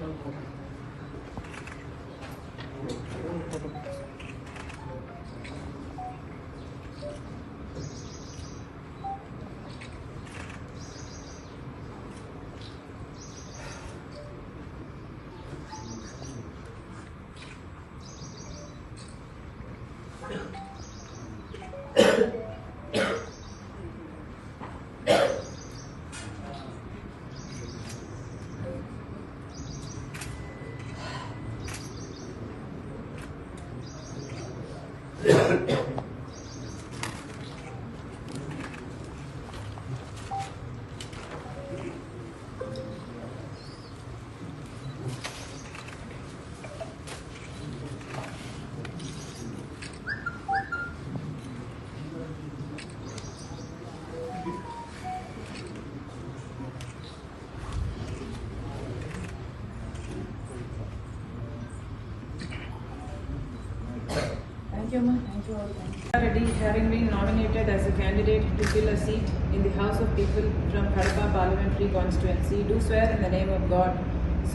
Thank you all. Reddy, having been nominated as a candidate to fill a seat in the House of People from Kadapa Parliamentary Constituency, do swear in the name of God,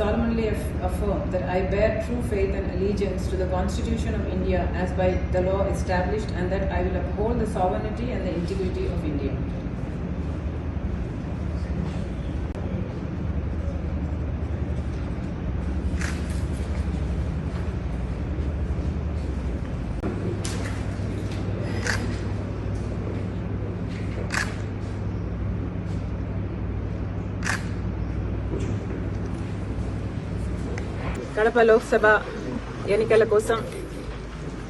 solemnly affirm that I bear true faith and allegiance to the Constitution of India as by the law established, and that I will uphold the sovereignty and the integrity of India. Kadapa Lok Sabha ఎన్నికల కోసం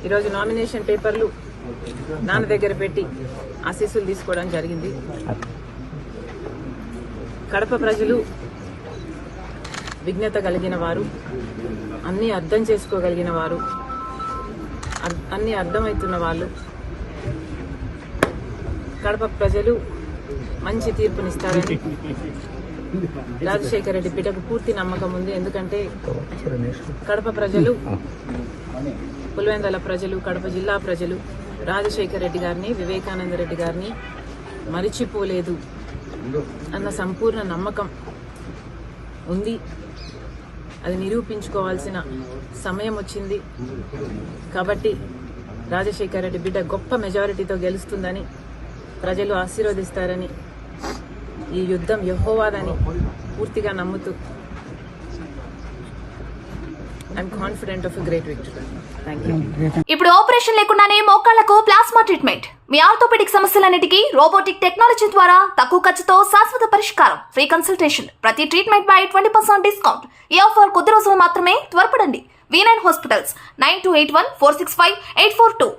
ఈరోజు nomination పేపర్లు నాన్న దగ్గర పెట్టి ఆశీస్సులు తీసుకోవడం జరిగింది. కడప ప్రజలు విజ్ఞత కలిగిన వారు, అన్నీ అర్థం చేసుకోగలిగిన వారు, అన్నీ అర్థమవుతున్న వాళ్ళు. కడప ప్రజలు మంచి తీర్పునిస్తారని రాజశేఖర రెడ్డి బిడ్డకు పూర్తి నమ్మకం ఉంది. ఎందుకంటే కడప ప్రజలు, పులివెందుల ప్రజలు, కడప జిల్లా ప్రజలు రాజశేఖర రెడ్డి గారిని, వివేకానంద రెడ్డి గారిని మరిచిపోలేదు అన్న సంపూర్ణ నమ్మకం ఉంది. అది నిరూపించుకోవాల్సిన సమయం వచ్చింది. కాబట్టి రాజశేఖర రెడ్డి బిడ్డ గొప్ప మెజారిటీతో గెలుస్తుందని, ప్రజలు ఆశీర్వదిస్తారని, ఈ యుద్ధం యెహోవాదని పూర్తిగా నమ్ముతూ I'm confident of a great victory. Thank you. ఇప్పుడు ఆపరేషన్ లేకుండానే మోకాళ్లకు ప్లాస్మా ట్రీట్మెంట్. మీ ఆర్థోపెడిక్ సమస్యలన్నిటికీ రోబోటిక్ టెక్నాలజీ ద్వారా తక్కువ ఖర్చుతో శాశ్వత పరిష్కారం. Free consultation. ప్రతి ట్రీట్మెంట్ పై 20% డిస్కౌంట్. ఈ ఆఫర్ కొద్ది రోజులు మాత్రమే. త్వరపడండి. V9 hospitals 9281465842.